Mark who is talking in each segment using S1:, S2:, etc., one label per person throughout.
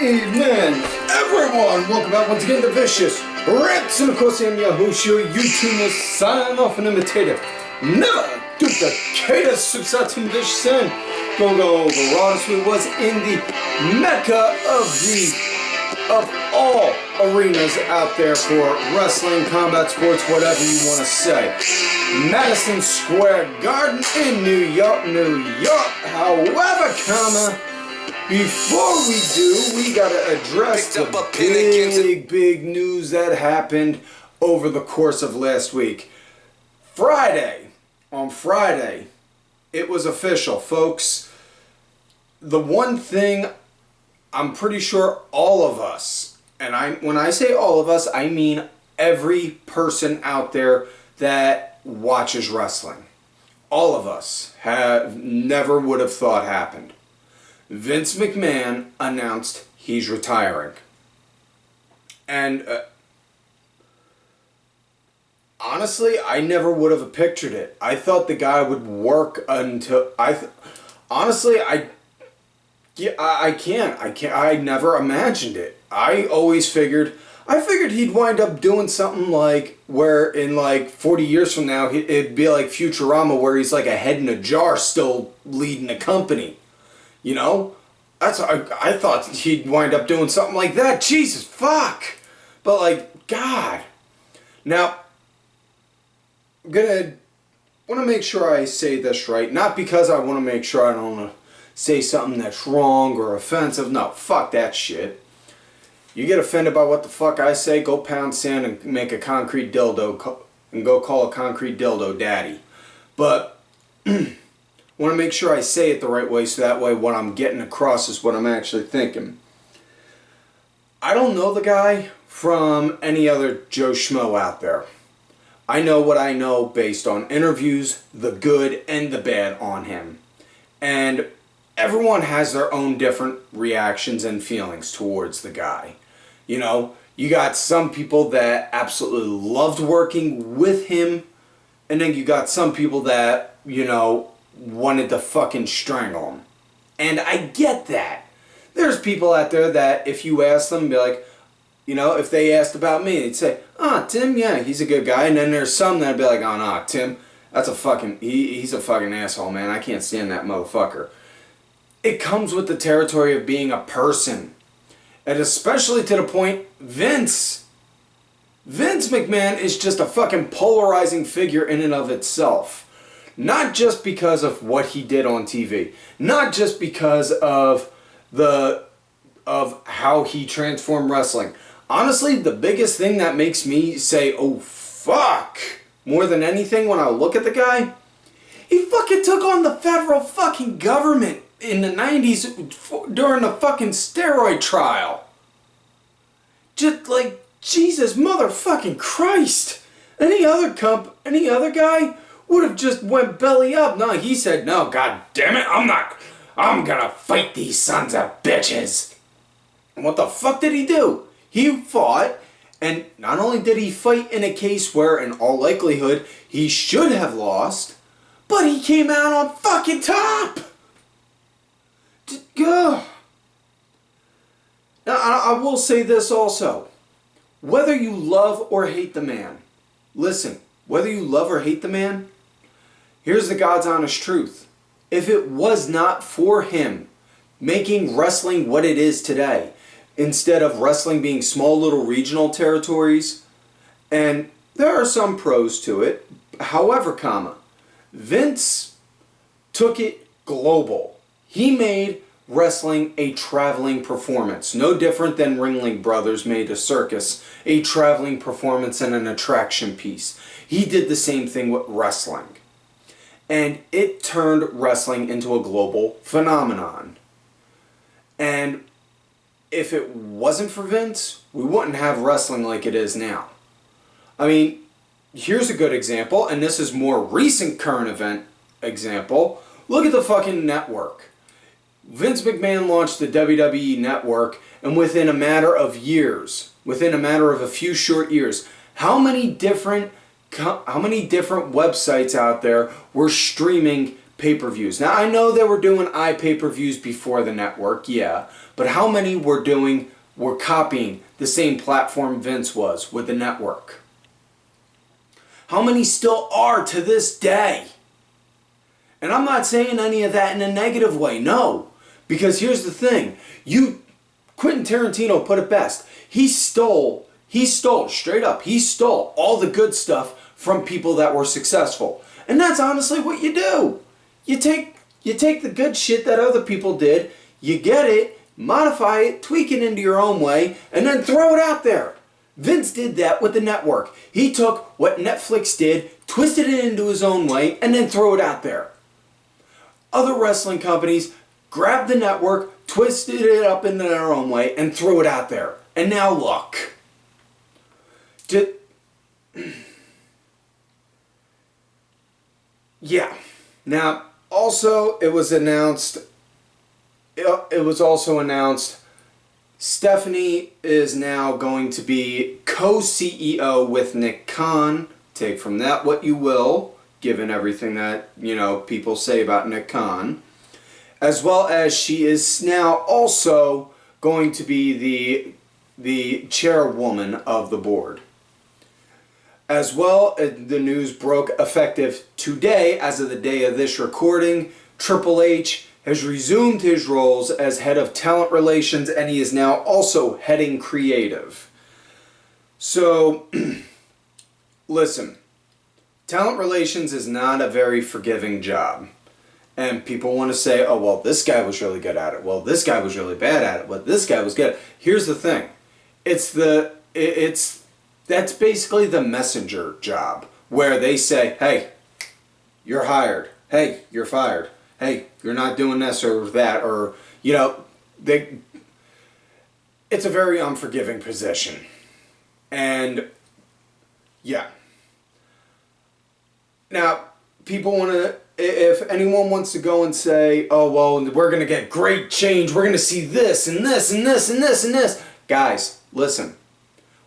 S1: evening, everyone. Welcome back once again to Vicious Rants, and of course I'm your host, your YouTuber, signing off and imitator. Never duplicate us. Subscribe to Vicious and go over RAW. This week was in the mecca of all arenas out there for wrestling, combat sports, whatever you want to say. Madison Square Garden in New York. However, before we do, we gotta address the big news that happened over the course of last week. On Friday, it was official, folks. The one thing I'm pretty sure all of us, and when I say all of us, I mean every person out there that watches wrestling. All of us never would have thought happened. Vince McMahon announced he's retiring. And honestly, I never would have pictured it. I thought the guy would work until honestly, I never imagined it. I figured he'd wind up doing something like where in like 40 years from now it'd be like Futurama, where he's like a head in a jar still leading a company. You know? I thought he'd wind up doing something like that. Jesus, fuck! But like, God. Now, I'm gonna want to make sure I say this right. Not because I want to make sure I don't want to say something that's wrong or offensive. No, fuck that shit. You get offended by what the fuck I say, go pound sand and make a concrete dildo and go call a concrete dildo daddy. But want to make sure I say it the right way, so that way what I'm getting across is what I'm actually thinking. I don't know the guy from any other Joe Schmo out there. I know what I know based on interviews, the good and the bad on him. And everyone has their own different reactions and feelings towards the guy. You know, you got some people that absolutely loved working with him, and then you got some people that, you know, wanted to fucking strangle him. And I get that. There's people out there that if you ask them, be like, you know, if they asked about me, they'd say, Tim, yeah, he's a good guy. And then there's some that'd be like, oh, no, Tim, that's a fucking, he's a fucking asshole, man. I can't stand that motherfucker. It comes with the territory of being a person. And especially to the point, Vince McMahon is just a fucking polarizing figure in and of itself. Not just because of what he did on TV. Not just because of how he transformed wrestling. Honestly, the biggest thing that makes me say, oh fuck, more than anything when I look at the guy, he fucking took on the federal fucking government in the 90s during the fucking steroid trial. Just like, Jesus motherfucking Christ. Any other guy would have just went belly up. No, he said, no, god damn it, I'm gonna fight these sons of bitches. And what the fuck did he do? He fought, and not only did he fight in a case where, in all likelihood, he should have lost, but he came out on fucking top. Now, I will say this also. Whether you love or hate the man, listen, whether you love or hate the man, here's the God's honest truth. If it was not for him making wrestling what it is today, instead of wrestling being small little regional territories, and there are some pros to it, however, Vince took it global. He made wrestling a traveling performance. No different than Ringling Brothers made a circus a traveling performance and an attraction piece. He did the same thing with wrestling. And it turned wrestling into a global phenomenon. And if it wasn't for Vince, we wouldn't have wrestling like it is now. I mean, here's a good example, and this is more recent current event example. Look at the fucking network. Vince McMahon launched the WWE Network, and within a matter of a few short years, how many different websites out there were streaming pay-per-views? Now, I know they were doing iPay-per-views before the network, yeah, but how many were copying the same platform Vince was with the network? How many still are to this day? And I'm not saying any of that in a negative way, no. Because here's the thing. Quentin Tarantino put it best. He stole, straight up, he stole all the good stuff from people that were successful. And that's honestly what you do. You take the good shit that other people did, you get it, modify it, tweak it into your own way, and then throw it out there. Vince did that with the network. He took what Netflix did, twisted it into his own way, and then threw it out there. Other wrestling companies grabbed the network, twisted it up in their own way, and threw it out there. And now look. Yeah. Now, also, it was also announced Stephanie is now going to be co-CEO with Nick Khan. Take from that what you will, given everything that, people say about Nick Khan. As well as she is now also going to be the chairwoman of the board. As well, the news broke effective today, as of the day of this recording. Triple H has resumed his roles as head of talent relations, and he is now also heading creative. So, listen, talent relations is not a very forgiving job. And people want to say, oh, well, this guy was really good at it. Well, this guy was really bad at it. Well, this guy was good. Here's the thing. That's basically the messenger job, where they say, hey, you're hired. Hey, you're fired. Hey, you're not doing this or that, or, it's a very unforgiving position. And, yeah. Now, people want to, if anyone wants to go and say, oh, well, we're going to get great change, we're going to see this and this and this and this and this. Guys, listen,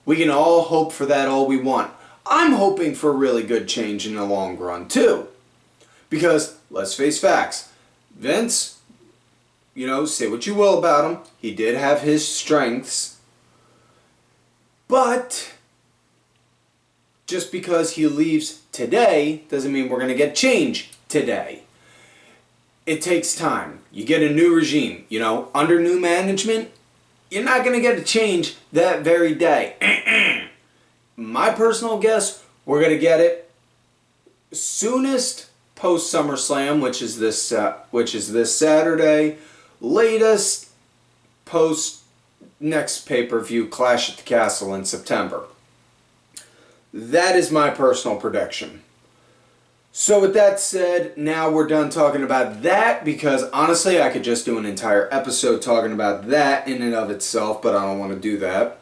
S1: we can all hope for that all we want. I'm hoping for really good change in the long run, too. Because, let's face facts, Vince, say what you will about him, he did have his strengths, but just because he leaves today doesn't mean we're going to get change today. It takes time. You get a new regime, under new management, you're not going to get a change that very day. My personal guess, we're going to get it soonest post SummerSlam, which is this Saturday, latest post next pay-per-view Clash at the Castle in September. That is my personal prediction. So with that said, now we're done talking about that, because honestly I could just do an entire episode talking about that in and of itself, but I don't want to do that.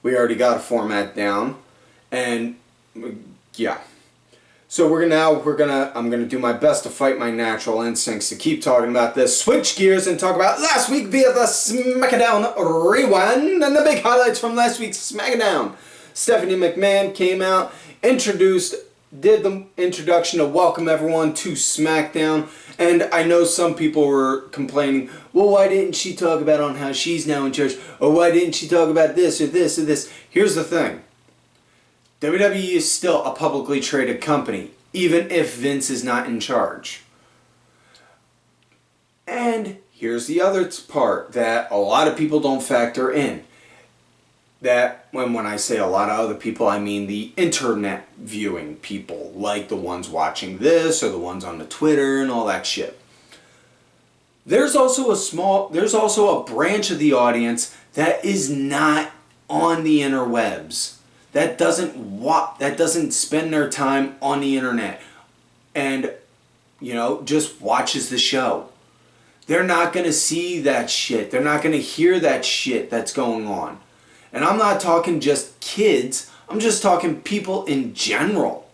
S1: We already got a format down, and yeah. So I'm gonna do my best to fight my natural instincts to keep talking about this. Switch gears and talk about last week via the SmackDown Rewind and the big highlights from last week's SmackDown. Stephanie McMahon came out, did the introduction to welcome everyone to SmackDown, and I know some people were complaining, well, why didn't she talk about on how she's now in charge, or why didn't she talk about this or this or this? Here's the thing. WWE is still a publicly traded company, even if Vince is not in charge. And here's the other part that a lot of people don't factor in. That when I say a lot of other people, I mean the internet viewing people, like the ones watching this or the ones on the Twitter and all that shit. There's also a branch of the audience that is not on the interwebs. That doesn't spend their time on the internet and, just watches the show. They're not going to see that shit. They're not going to hear that shit that's going on. And I'm not talking just kids. I'm just talking people in general.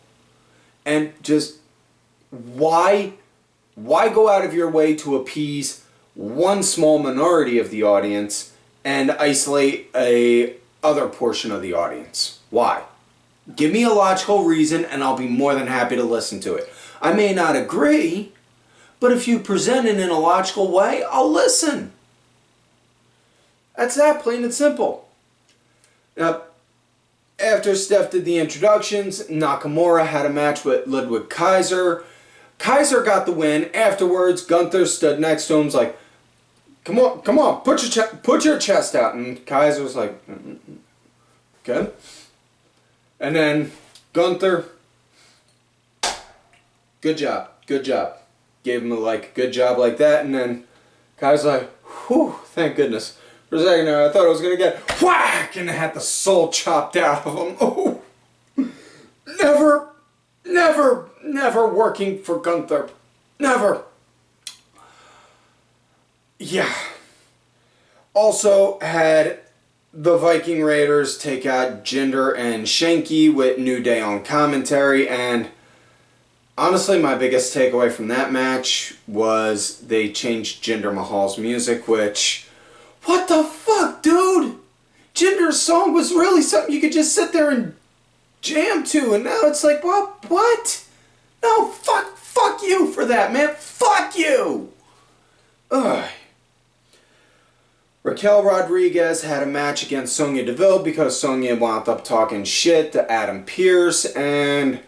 S1: And just why go out of your way to appease one small minority of the audience and isolate a other portion of the audience? Why? Give me a logical reason and I'll be more than happy to listen to it. I may not agree, but if you present it in a logical way, I'll listen. That's that, plain and simple. Now, after Steph did the introductions, Nakamura had a match with Ludwig Kaiser. Kaiser got the win. Afterwards, Gunther stood next to him, was like, come on, put your chest out. And Kaiser was like, okay. And then Gunther, good job. Gave him a good job like that, and then Kaiser's like, whew, thank goodness. For a second there, I thought I was going to get whack, and I had the soul chopped out of him. Oh, never working for Gunther. Never. Yeah. Also had the Viking Raiders take out Jinder and Shanky with New Day on commentary, and honestly, my biggest takeaway from that match was they changed Jinder Mahal's music, which, what the fuck, dude? Jinder's song was really something you could just sit there and jam to, and now it's like, what? No, fuck you for that, man. Fuck you! Ugh. Raquel Rodriguez had a match against Sonya Deville because Sonya wound up talking shit to Adam Pearce, and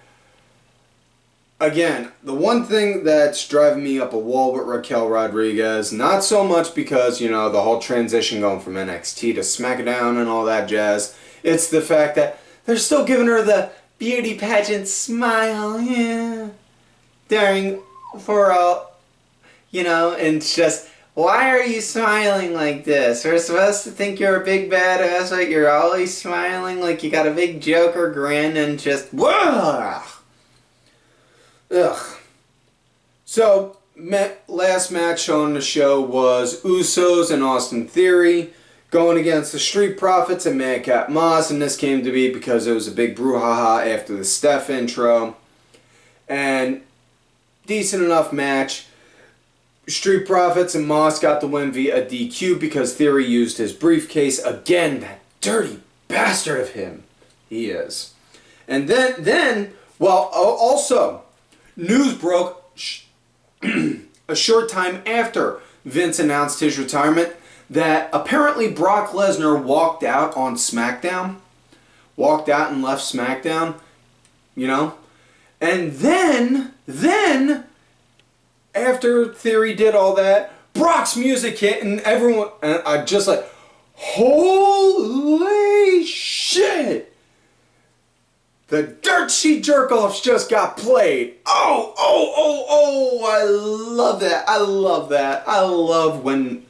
S1: again, the one thing that's driving me up a wall with Raquel Rodriguez, not so much because, the whole transition going from NXT to SmackDown and all that jazz, it's the fact that they're still giving her the beauty pageant smile, yeah, and it's just, why are you smiling like this? We're supposed to think you're a big badass, like you're always smiling like you got a big Joker grin and just, whoa! Ugh. So, last match on the show was Usos and Austin Theory going against the Street Profits and Madcap Moss, and this came to be because it was a big brouhaha after the Steph intro. And decent enough match. Street Profits and Moss got the win via DQ because Theory used his briefcase. Again, that dirty bastard of him. He is. And then, also, news broke a short time after Vince announced his retirement that apparently Brock Lesnar walked out on SmackDown. Walked out and left SmackDown, And then, after Theory did all that, Brock's music hit and everyone, and I just like, holy shit! The Dirt Sheet Jerk-Offs just got played. Oh, I love that. I love when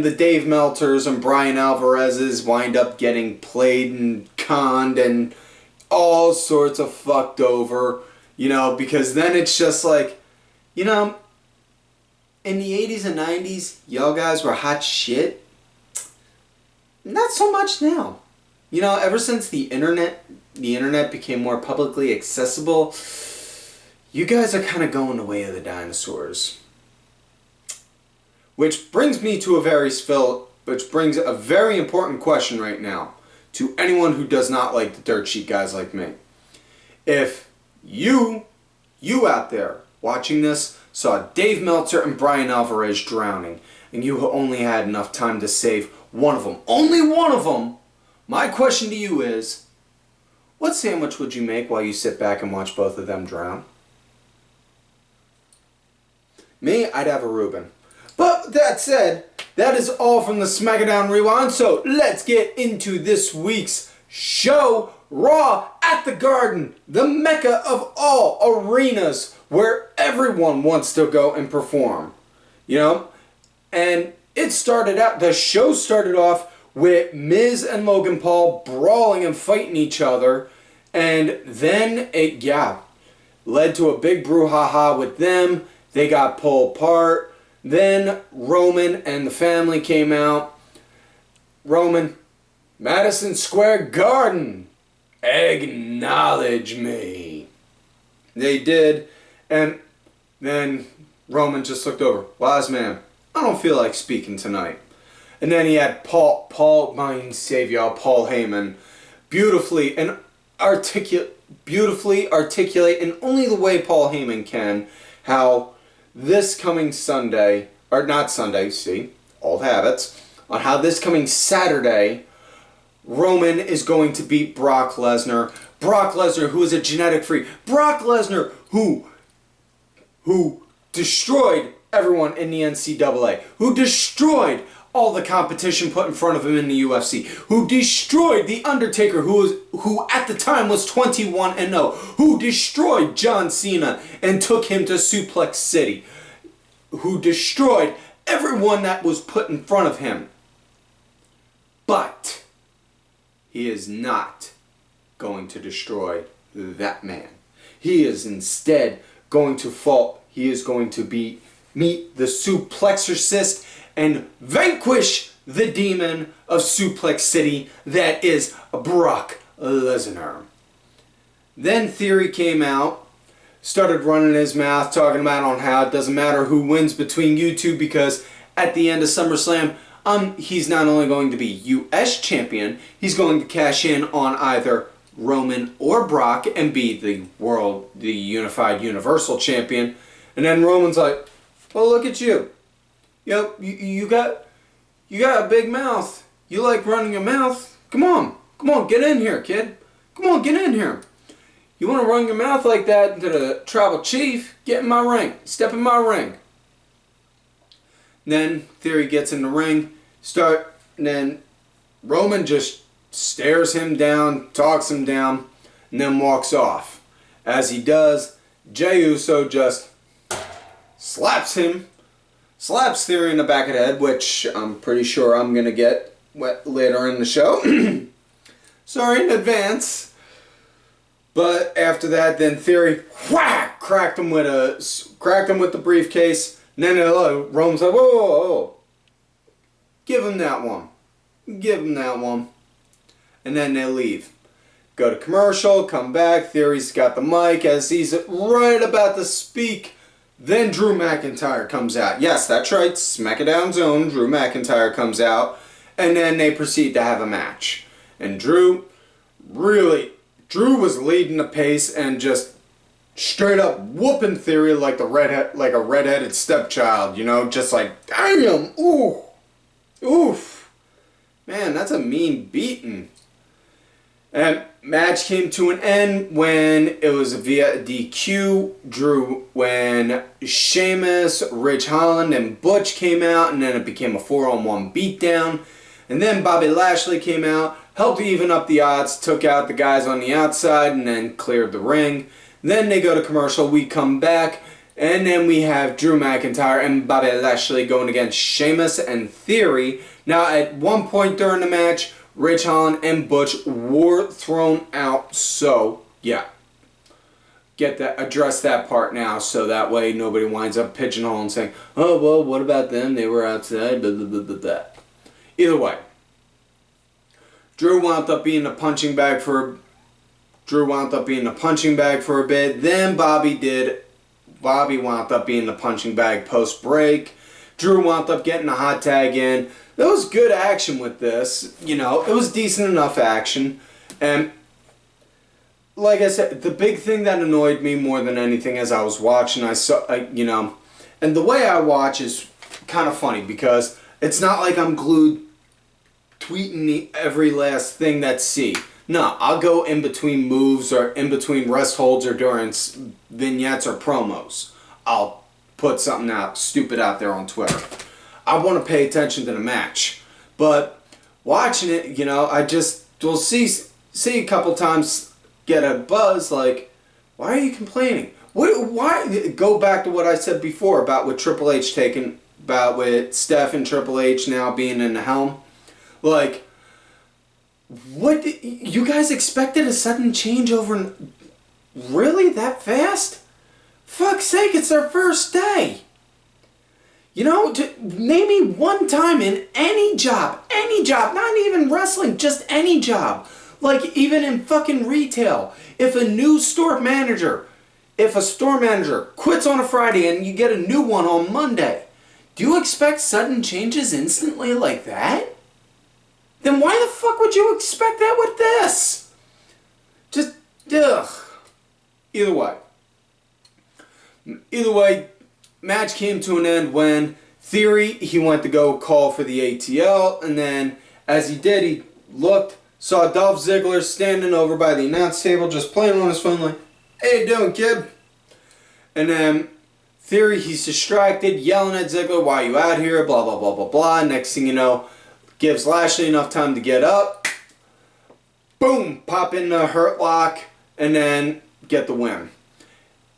S1: the Dave Meltzers and Brian Alvarez's wind up getting played and conned and all sorts of fucked over, because then it's just like, in the 80s and 90s, y'all guys were hot shit. Not so much now. Ever since the internet became more publicly accessible, you guys are kind of going the way of the dinosaurs. Which brings a very important question right now to anyone who does not like the dirt sheet guys like me. If you out there watching this saw Dave Meltzer and Brian Alvarez drowning, and you only had enough time to save one of them, only one of them, my question to you is, what sandwich would you make while you sit back and watch both of them drown? Me, I'd have a Reuben. But that said, that is all from the SmackDown Rewind, so let's get into this week's show. Raw at the Garden, the mecca of all arenas where everyone wants to go and perform. And the show started off with Miz and Logan Paul brawling and fighting each other, and then it led to a big brouhaha with them. They got pulled apart. Then Roman and the family came out. Roman, Madison Square Garden, acknowledge me. They did, and then Roman just looked over. Wise man, I don't feel like speaking tonight. And then he had Paul Heyman, beautifully articulate in only the way Paul Heyman can, how this coming Sunday, or not Sunday, see, old habits, on how this coming Saturday, Roman is going to beat Brock Lesnar. Brock Lesnar, who is a genetic freak. Brock Lesnar, who destroyed everyone in the NCAA. Who destroyed all the competition put in front of him in the UFC. Who destroyed The Undertaker, who at the time was 21-0. Who destroyed John Cena and took him to Suplex City. Who destroyed everyone that was put in front of him. But he is not going to destroy that man. He is instead going to fall. He is going to meet the Suplexorcist and vanquish the demon of Suplex City that is Brock Lesnar. Then Theory came out, started running his mouth, talking about on how it doesn't matter who wins between you two because at the end of SummerSlam, he's not only going to be U.S. champion, he's going to cash in on either Roman or Brock and be the unified universal champion. And then Roman's like, "Oh, look at you. Yep, you got a big mouth. You like running your mouth? Come on, get in here, kid. Come on, get in here. You want to run your mouth like that into the tribal chief? Get in my ring. Step in my ring." Then Theory gets in the ring, and then Roman just stares him down, talks him down, and then walks off. As he does, Jey Uso just slaps Theory in the back of the head, which I'm pretty sure I'm going to get later in the show. Sorry in advance. But after that, then Theory cracked him with the briefcase. And then Roman's like, whoa. Give him that one. And then they leave. Go to commercial, come back. Theory's got the mic as he's right about to speak. Then Drew McIntyre comes out. Yes, that's right. SmackDown's own Drew McIntyre comes out. And then they proceed to have a match. And Drew was leading the pace and just straight up whooping Theory like a redheaded stepchild, just like, damn, oof. Man, that's a mean beating. And match came to an end when it was via DQ. When Sheamus, Ridge Holland, and Butch came out, and then it became a 4-on-1 beatdown. And then Bobby Lashley came out, helped even up the odds, took out the guys on the outside, and then cleared the ring. Then they go to commercial, we come back, and then we have Drew McIntyre and Bobby Lashley going against Sheamus and Theory. Now, at one point during the match, Ridge Holland and Butch were thrown out, so yeah. Address that part now, so that way nobody winds up pigeonholing and saying, "Oh, well, what about them? They were outside, blah, blah, blah, blah, blah." Either way, Drew wound up being the punching bag for a bit. Then Bobby wound up being the punching bag post-break. Drew wound up getting a hot tag in. There was good action with this. It was decent enough action. And like I said, the big thing that annoyed me more than anything as I was watching, and the way I watch is kind of funny because it's not like I'm glued tweeting every last thing that's see. No, I'll go in between moves or in between rest holds or during vignettes or promos. I'll put something stupid out there on Twitter. I want to pay attention to the match. But watching it, I just will see a couple times get a buzz like, why are you complaining? Why? Go back to what I said before about with Triple H with Steph and Triple H now being in the helm. Like, what? You guys expected a sudden changeover? Really? That fast? Fuck's sake, it's their first day. Name me one time in any job, not even wrestling, just any job. Like, even in fucking retail, if a store manager quits on a Friday and you get a new one on Monday, do you expect sudden changes instantly like that? Then why the fuck would you expect that with this? Just, ugh. Either way, match came to an end when Theory, he went to go call for the ATL, and then as he did, he looked, saw Dolph Ziggler standing over by the announce table, just playing on his phone like, "Hey, you doing, kid?" And then Theory, he's distracted, yelling at Ziggler, "Why are you out here?" Blah, blah, blah, blah, blah. Next thing you know, gives Lashley enough time to get up. Boom! Pop in the hurt lock, and then get the win.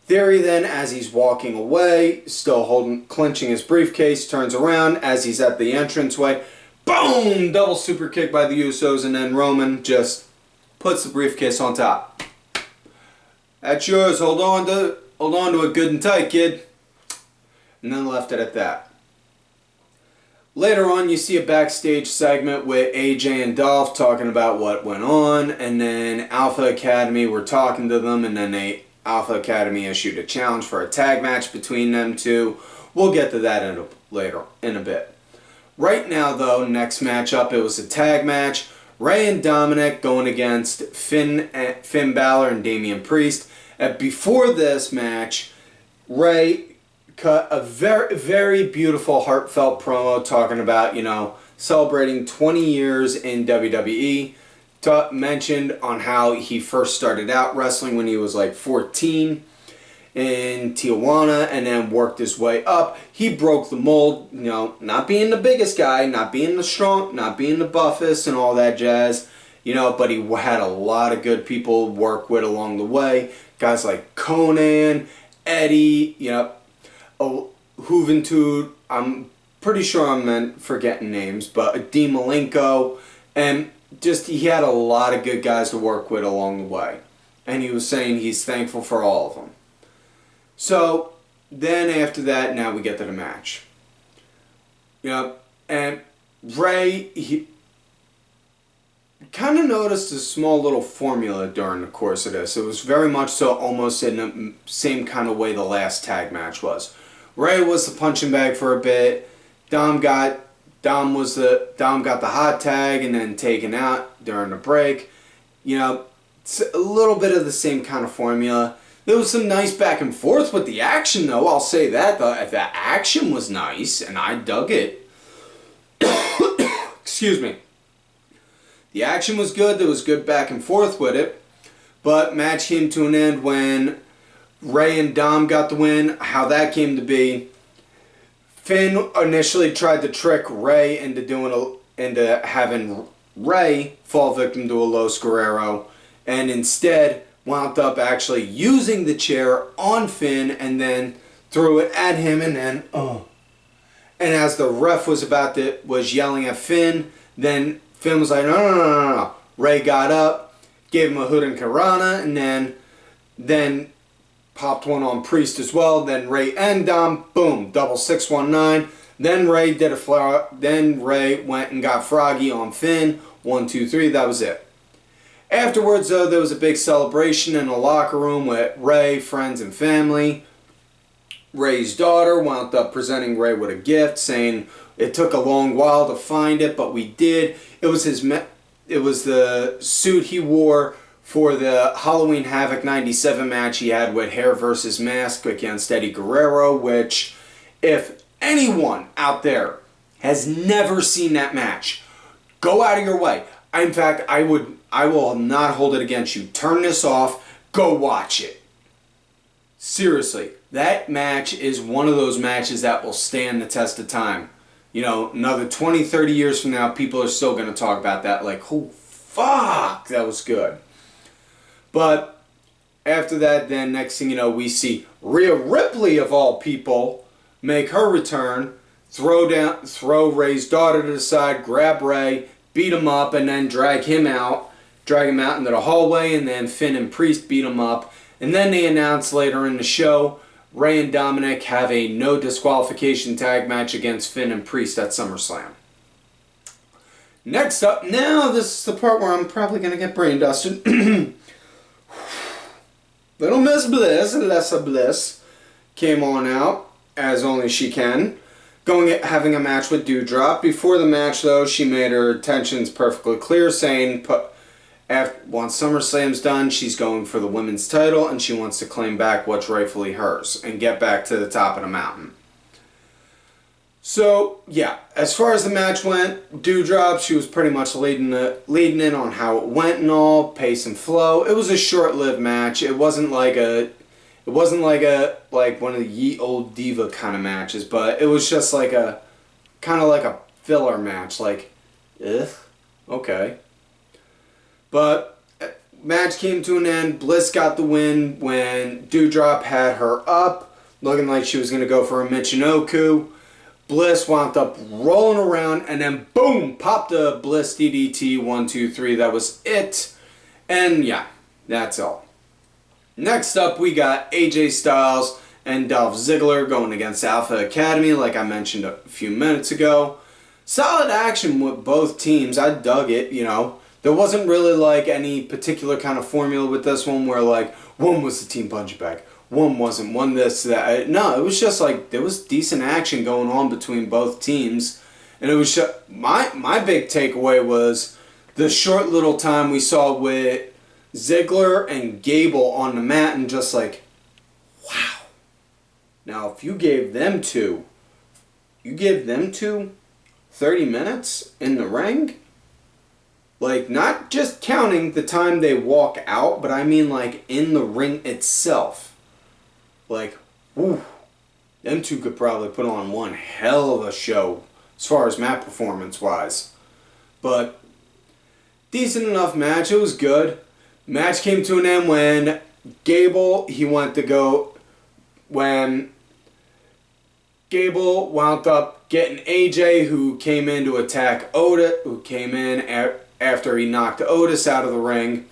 S1: Theory then, as he's walking away, still clenching his briefcase, turns around as he's at the entranceway. Boom! Double super kick by the Usos, and then Roman just puts the briefcase on top. "That's yours. Hold on to it good and tight, kid." And then left it at that. Later on, you see a backstage segment with AJ and Dolph talking about what went on, and then Alpha Academy were talking to them, and then Alpha Academy issued a challenge for a tag match between them two. We'll get to that later in a bit. Right now, though, next matchup, it was a tag match. Rey and Dominik going against Finn Balor and Damian Priest. And before this match, Rey cut a very, very beautiful, heartfelt promo talking about, celebrating 20 years in WWE. Mentioned on how he first started out wrestling when he was like 14 in Tijuana and then worked his way up. He broke the mold, not being the biggest guy, not being the strong, not being the buffest and all that jazz, but he had a lot of good people work with along the way. Guys like Conan, Eddie, Juventud, I'm pretty sure I'm forgetting names, but Dean Malenko, and just he had a lot of good guys to work with along the way. And he was saying he's thankful for all of them. So then after that, now we get to the match. And Rey, he kind of noticed a small little formula during the course of this. It was very much so almost in the same kind of way the last tag match was. Rey was the punching bag for a bit. Dom got the hot tag and then taken out during the break. It's a little bit of the same kind of formula. There was some nice back and forth with the action, though. I'll say that. The action was nice, and I dug it. Excuse me. The action was good. There was good back and forth with it. But match came to an end when Rey and Dom got the win. How that came to be, Finn initially tried to trick Rey into having Rey fall victim to a Los Guerrero, and instead wound up actually using the chair on Finn and then threw it at him, and then and as the ref was yelling at Finn, then Finn was like, no. Rey got up, gave him a Hurricane Karana, and then popped one on Priest as well. Then Rey and Dom, boom, double 619. Then Rey did Then Rey went and got Froggy on Finn. 1, 2, 3. That was it. Afterwards, though, there was a big celebration in the locker room with Rey, friends, and family. Rey's daughter wound up presenting Rey with a gift, saying it took a long while to find it, but we did. It was the suit he wore for the Halloween Havoc 97 match he had with Hair vs. Mask against Eddie Guerrero, which, if anyone out there has never seen that match, go out of your way. In fact, I will not hold it against you. Turn this off. Go watch it. Seriously, that match is one of those matches that will stand the test of time. Another 20, 30 years from now, people are still going to talk about that like, oh, fuck, that was good. But after that, then next thing you know, we see Rhea Ripley, of all people, make her return, throw Rey's daughter to the side, grab Rey, beat him up, and then drag him out into the hallway, and then Finn and Priest beat him up. And then they announce later in the show, Rey and Dominik have a no disqualification tag match against Finn and Priest at SummerSlam. Next up, now this is the part where I'm probably going to get brain dusted. Little Miss Bliss, Lesser Bliss, came on out, as only she can, having a match with Doudrop. Before the match, though, she made her intentions perfectly clear, saying once SummerSlam's done, she's going for the women's title, and she wants to claim back what's rightfully hers and get back to the top of the mountain. So, yeah, as far as the match went, Doudrop, she was pretty much leading in on how it went and all, pace and flow. It was a short-lived match. It wasn't like one of the ye old diva kind of matches, but it was just like a kind of like a filler match, like, okay. But match came to an end. Bliss got the win when Doudrop had her up, looking like she was going to go for a Michinoku. Bliss wound up rolling around and then boom, popped a Bliss DDT 1, 2, 3. That was it. And yeah, that's all. Next up, we got AJ Styles and Dolph Ziggler going against Alpha Academy, like I mentioned a few minutes ago. Solid action with both teams. I dug it, you know. There wasn't really like any particular kind of formula with this one where like one was the team punching bag, one wasn't, one this, that. No, it was just like there was decent action going on between both teams. And it was just, my big takeaway was the short little time we saw with Ziggler and Gable on the mat and just like, wow. Now, if you gave them two 30 minutes in the ring, like not just counting the time they walk out, but I mean like in the ring itself. Like, whew, them two could probably put on one hell of a show as far as mat performance wise. But decent enough match, it was good. Match came to an end when Gable wound up getting AJ, who came in to attack Otis, who came in after he knocked Otis out of the ring.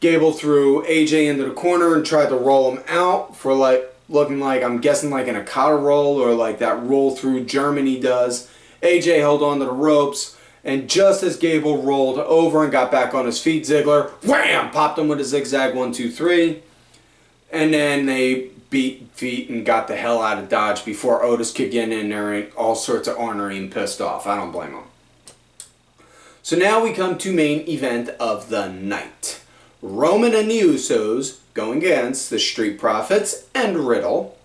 S1: Gable threw AJ into the corner and tried to roll him out for like, looking like, I'm guessing like an Okada roll or like that roll through Germany does. AJ held on to the ropes, and just as Gable rolled over and got back on his feet, Ziggler, wham, popped him with a zigzag 1, 2, 3. And then they beat feet and got the hell out of Dodge before Otis could get in there and all sorts of ornery and pissed off. I don't blame him. So now we come to main event of the night. Roman and the Usos going against the Street Profits and Riddle.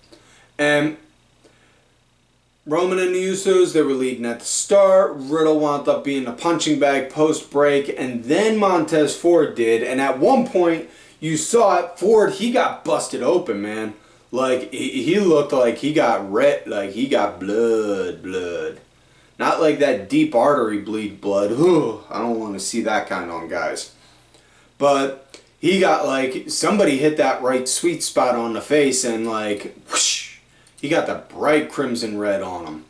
S1: And Roman and the Usos, they were leading at the start. Riddle wound up being a punching bag post-break, and then Montez Ford did. And at one point, you saw it, Ford, he got busted open, man. Like, he looked like he got red, like he got blood. Not like that deep artery bleed blood. Ooh, I don't want to see that kind on guys. But he got like, somebody hit that right sweet spot on the face and like, whoosh, he got the bright crimson red on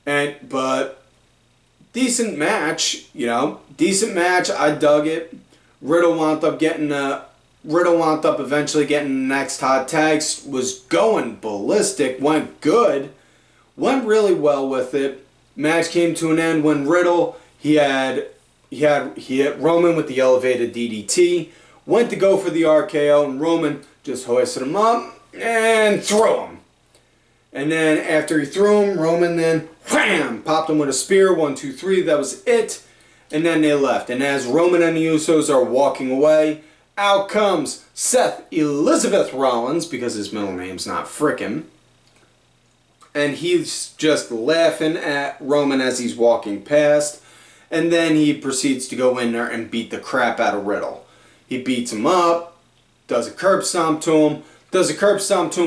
S1: him. But decent match, you know, decent match. I dug it. Riddle wound up eventually getting the next hot tags. Was going ballistic. Went good. Went really well with it. Match came to an end when Riddle he hit Roman with the elevated DDT. Went to go for the RKO and Roman just hoisted him up and threw him. And then after he threw him, Roman then wham, popped him with a spear, 1, 2, 3. That was it. And then they left. And as Roman and the Usos are walking away, out comes Seth Elizabeth Rollins, because his middle name's not frickin'. And he's just laughing at Roman as he's walking past. And then he proceeds to go in there and beat the crap out of Riddle. He beats him up, does a curb stomp to him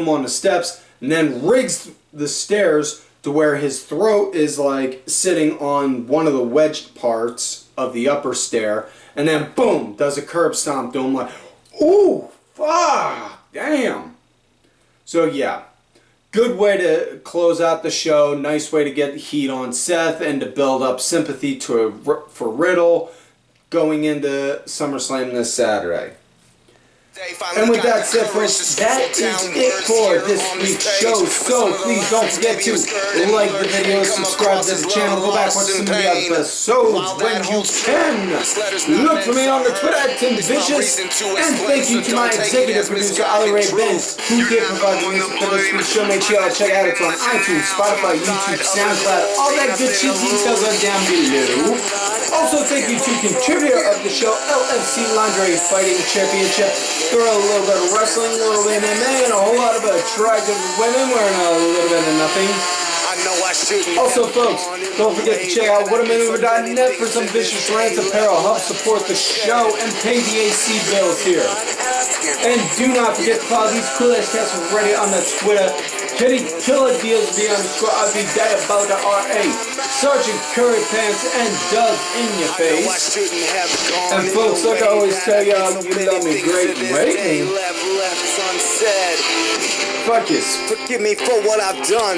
S1: on the steps, and then rigs the stairs to where his throat is like sitting on one of the wedged parts of the upper stair, and then boom, does a curb stomp to him like, ooh, fuck, damn. So yeah, good way to close out the show, nice way to get the heat on Seth and to build up sympathy for Riddle going into SummerSlam this Saturday. And with that said, folks, that is it for this week's show. So please don't forget to like the video, subscribe to the channel, go back watch some of the episodes when you can. Look for me on the Twitter at TimVicious. And thank you to my executive producer, Ali Ray Ben, who did provide the music for this week's show. Make sure y'all check out it on iTunes, Spotify, YouTube, SoundCloud. All that good shit details are down below. Also, thank you to contributor of the show, LFC Lingerie Fighting Championship. Throw a little bit of wrestling, a little bit of MMA, and a whole lot of attractive women wearing a little bit of nothing. Also, folks, don't forget to check out whatamaneuver.net for some vicious rants apparel. Help support the show and pay the AC bills here. And do not forget to follow these cool ass cats from Reddit on the Twitter. Kitty Killer Deals be underscore IB Diabolica RA. Sergeant Curry Pants and Doug in your face. And folks, like I always tell y'all, you love me great rating. Fuck yes.
S2: Forgive me for what I've done.